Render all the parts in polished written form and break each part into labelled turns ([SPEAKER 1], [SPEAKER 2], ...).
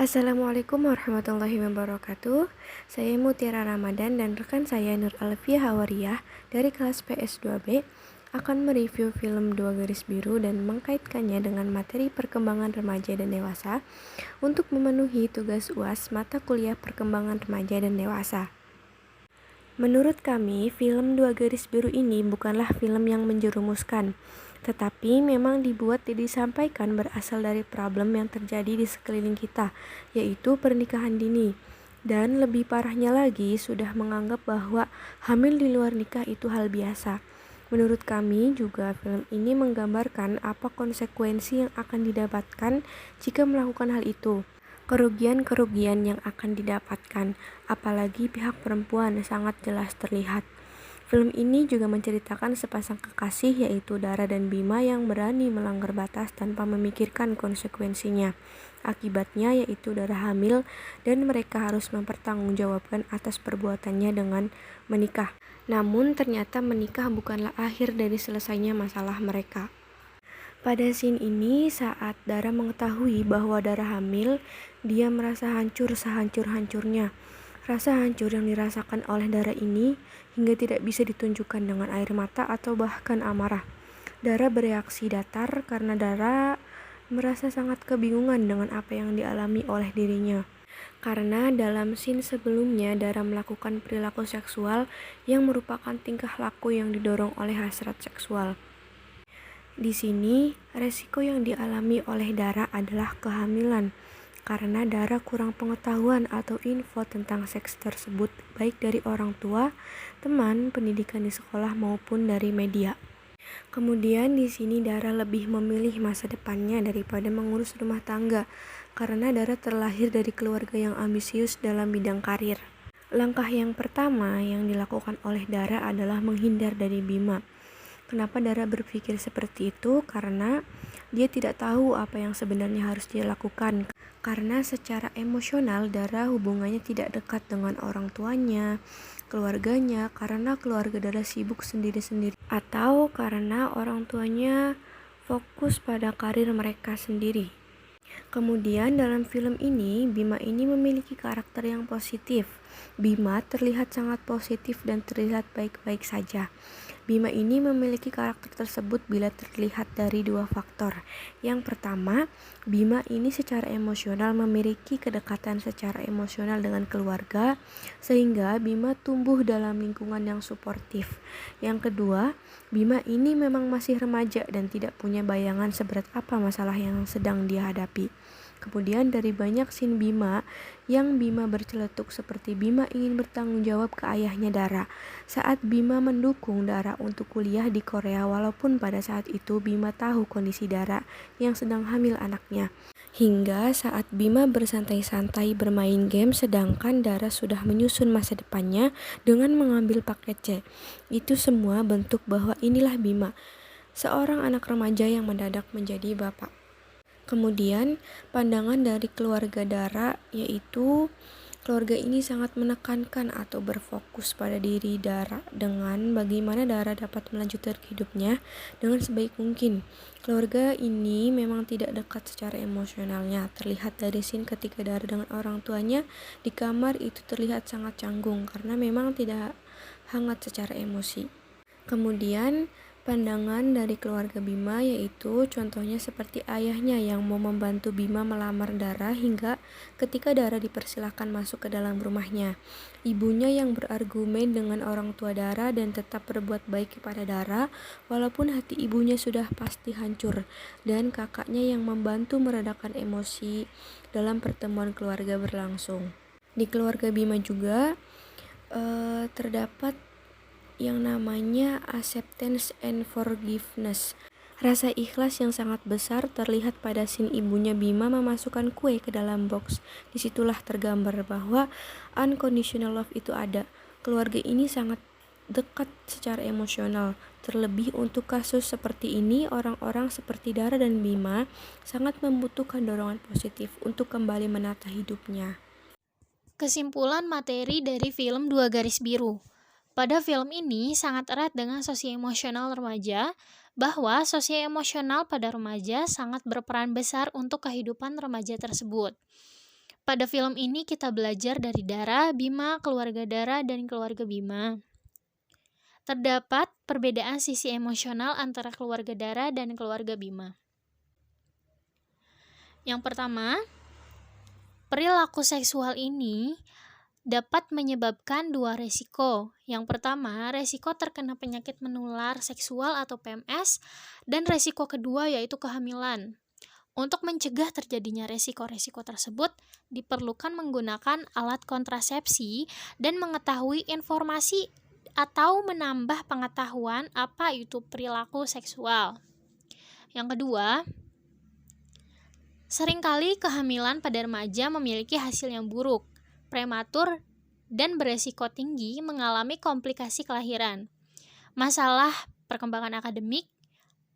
[SPEAKER 1] Assalamualaikum warahmatullahi wabarakatuh. Saya Mutiara Ramadan dan rekan saya Nur Alfia Hawariyah dari kelas PS2B akan mereview film Dua Garis Biru dan mengkaitkannya dengan materi perkembangan remaja dan dewasa untuk memenuhi tugas UAS mata kuliah perkembangan remaja dan dewasa. Menurut kami, film Dua Garis Biru ini bukanlah film yang menjerumuskan, tetapi memang dibuat dan disampaikan berasal dari problem yang terjadi di sekeliling kita, yaitu pernikahan dini. Dan lebih parahnya lagi, sudah menganggap bahwa hamil di luar nikah itu hal biasa. Menurut kami juga film ini menggambarkan apa konsekuensi yang akan didapatkan jika melakukan hal itu. Kerugian-kerugian yang akan didapatkan, apalagi pihak perempuan sangat jelas terlihat. Film ini juga menceritakan sepasang kekasih yaitu Dara dan Bima yang berani melanggar batas tanpa memikirkan konsekuensinya. Akibatnya yaitu Dara hamil dan mereka harus mempertanggungjawabkan atas perbuatannya dengan menikah. Namun ternyata menikah bukanlah akhir dari selesainya masalah mereka. Pada scene ini, saat Dara mengetahui bahwa Dara hamil, dia merasa hancur sehancur-hancurnya. Rasa hancur yang dirasakan oleh Dara ini hingga tidak bisa ditunjukkan dengan air mata atau bahkan amarah. Dara bereaksi datar karena Dara merasa sangat kebingungan dengan apa yang dialami oleh dirinya. Karena dalam scene sebelumnya Dara melakukan perilaku seksual yang merupakan tingkah laku yang didorong oleh hasrat seksual. Di sini, resiko yang dialami oleh Dara adalah kehamilan, karena Dara kurang pengetahuan atau info tentang seks tersebut, baik dari orang tua, teman, pendidikan di sekolah maupun dari media. Kemudian di sini Dara lebih memilih masa depannya daripada mengurus rumah tangga, karena Dara terlahir dari keluarga yang ambisius dalam bidang karir. Langkah yang pertama yang dilakukan oleh Dara adalah menghindar dari Bima. Kenapa Dara berpikir seperti itu? Karena dia tidak tahu apa yang sebenarnya harus dia lakukan. Karena secara emosional Dara hubungannya tidak dekat dengan orang tuanya, keluarganya, karena keluarga Dara sibuk sendiri-sendiri. Atau karena orang tuanya fokus pada karir mereka sendiri. Kemudian dalam film ini, Bima ini memiliki karakter yang positif. Bima terlihat sangat positif dan terlihat baik-baik saja. Bima ini memiliki karakter tersebut bila terlihat dari dua faktor. Yang pertama, Bima ini secara emosional memiliki kedekatan secara emosional dengan keluarga, sehingga Bima tumbuh dalam lingkungan yang suportif. Yang kedua, Bima ini memang masih remaja dan tidak punya bayangan seberat apa masalah yang sedang dia hadapi. Kemudian dari banyak scene Bima, yang Bima berceletuk seperti Bima ingin bertanggung jawab ke ayahnya Dara. Saat Bima mendukung Dara untuk kuliah di Korea walaupun pada saat itu Bima tahu kondisi Dara yang sedang hamil anaknya. Hingga saat Bima bersantai-santai bermain game sedangkan Dara sudah menyusun masa depannya dengan mengambil paket C. Itu semua bentuk bahwa inilah Bima, seorang anak remaja yang mendadak menjadi bapak. Kemudian pandangan dari keluarga Dara yaitu keluarga ini sangat menekankan atau berfokus pada diri Dara dengan bagaimana Dara dapat melanjutkan hidupnya dengan sebaik mungkin. Keluarga ini memang tidak dekat secara emosionalnya. Terlihat dari scene ketika Dara dengan orang tuanya di kamar itu terlihat sangat canggung karena memang tidak hangat secara emosi. Kemudian pandangan dari keluarga Bima yaitu contohnya seperti ayahnya yang mau membantu Bima melamar Dara hingga ketika Dara dipersilahkan masuk ke dalam rumahnya. Ibunya yang berargumen dengan orang tua Dara dan tetap berbuat baik kepada Dara walaupun hati ibunya sudah pasti hancur, dan kakaknya yang membantu meredakan emosi dalam pertemuan keluarga berlangsung. Di keluarga Bima juga terdapat yang namanya acceptance and forgiveness. Rasa ikhlas yang sangat besar terlihat pada scene ibunya Bima memasukkan kue ke dalam box. Disitulah tergambar bahwa unconditional love itu ada. Keluarga ini sangat dekat secara emosional. Terlebih untuk kasus seperti ini, orang-orang seperti Dara dan Bima sangat membutuhkan dorongan positif untuk kembali menata hidupnya.
[SPEAKER 2] Kesimpulan materi dari film Dua Garis Biru. Pada film ini sangat erat dengan sosio-emosional remaja, bahwa sosio-emosional pada remaja sangat berperan besar untuk kehidupan remaja tersebut. Pada film ini kita belajar dari Dara, Bima, keluarga Dara, dan keluarga Bima. Terdapat perbedaan sisi emosional antara keluarga Dara dan keluarga Bima. Yang pertama, perilaku seksual ini dapat menyebabkan dua resiko. Yang pertama, resiko terkena penyakit menular seksual atau PMS, dan resiko kedua yaitu kehamilan. Untuk mencegah terjadinya resiko-resiko tersebut, diperlukan menggunakan alat kontrasepsi dan mengetahui informasi atau menambah pengetahuan apa itu perilaku seksual. Yang kedua, seringkali kehamilan pada remaja memiliki hasil yang buruk, prematur, dan beresiko tinggi mengalami komplikasi kelahiran, masalah perkembangan akademik,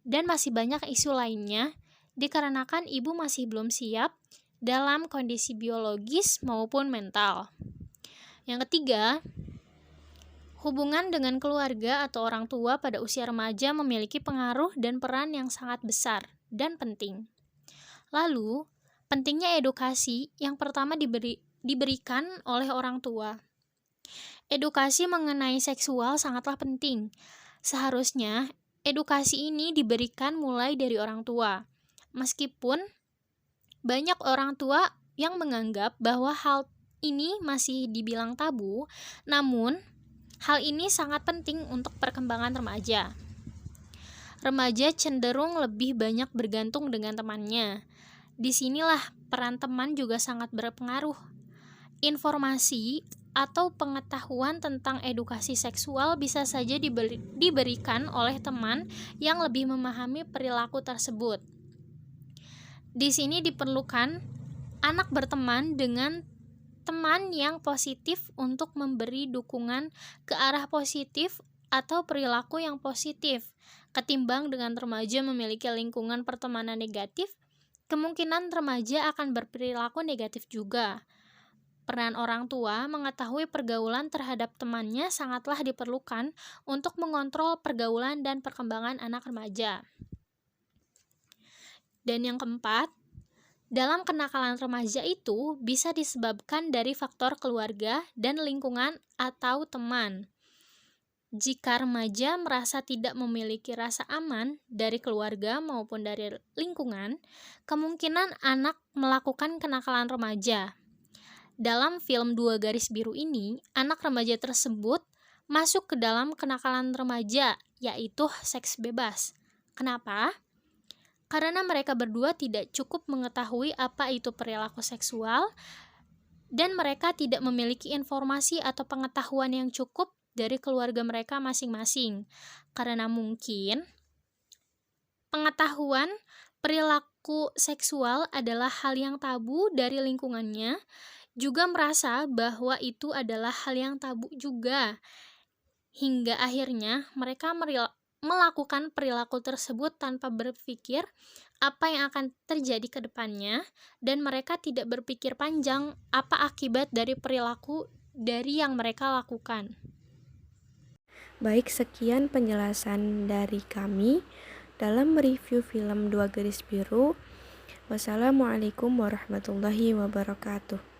[SPEAKER 2] dan masih banyak isu lainnya dikarenakan ibu masih belum siap dalam kondisi biologis maupun mental. Yang ketiga, hubungan dengan keluarga atau orang tua pada usia remaja memiliki pengaruh dan peran yang sangat besar dan penting. Lalu, pentingnya edukasi yang pertama diberikan oleh orang tua. Edukasi mengenai seksual sangatlah penting. Seharusnya, edukasi ini diberikan mulai dari orang tua. Meskipun banyak orang tua yang menganggap bahwa hal ini masih dibilang tabu, namun hal ini sangat penting untuk perkembangan remaja. Remaja cenderung lebih banyak bergantung dengan temannya. Disinilah peran teman juga sangat berpengaruh. Informasi atau pengetahuan tentang edukasi seksual bisa saja diberikan oleh teman yang lebih memahami perilaku tersebut. Di sini diperlukan anak berteman dengan teman yang positif untuk memberi dukungan ke arah positif atau perilaku yang positif. Ketimbang dengan remaja memiliki lingkungan pertemanan negatif, kemungkinan remaja akan berperilaku negatif juga. Peran orang tua mengetahui pergaulan terhadap temannya sangatlah diperlukan untuk mengontrol pergaulan dan perkembangan anak remaja. Dan yang keempat, dalam kenakalan remaja itu bisa disebabkan dari faktor keluarga dan lingkungan atau teman. Jika remaja merasa tidak memiliki rasa aman dari keluarga maupun dari lingkungan, kemungkinan anak melakukan kenakalan remaja. Dalam film Dua Garis Biru ini, anak remaja tersebut masuk ke dalam kenakalan remaja, yaitu seks bebas. Kenapa? Karena mereka berdua tidak cukup mengetahui apa itu perilaku seksual, dan mereka tidak memiliki informasi atau pengetahuan yang cukup dari keluarga mereka masing-masing. Karena mungkin pengetahuan perilaku seksual adalah hal yang tabu dari lingkungannya, juga merasa bahwa itu adalah hal yang tabu juga. Hingga akhirnya mereka melakukan perilaku tersebut tanpa berpikir apa yang akan terjadi ke depannya, dan mereka tidak berpikir panjang apa akibat dari perilaku dari yang mereka lakukan.
[SPEAKER 1] Baik, sekian penjelasan dari kami dalam mereview film Dua Garis Biru. Wassalamualaikum warahmatullahi wabarakatuh.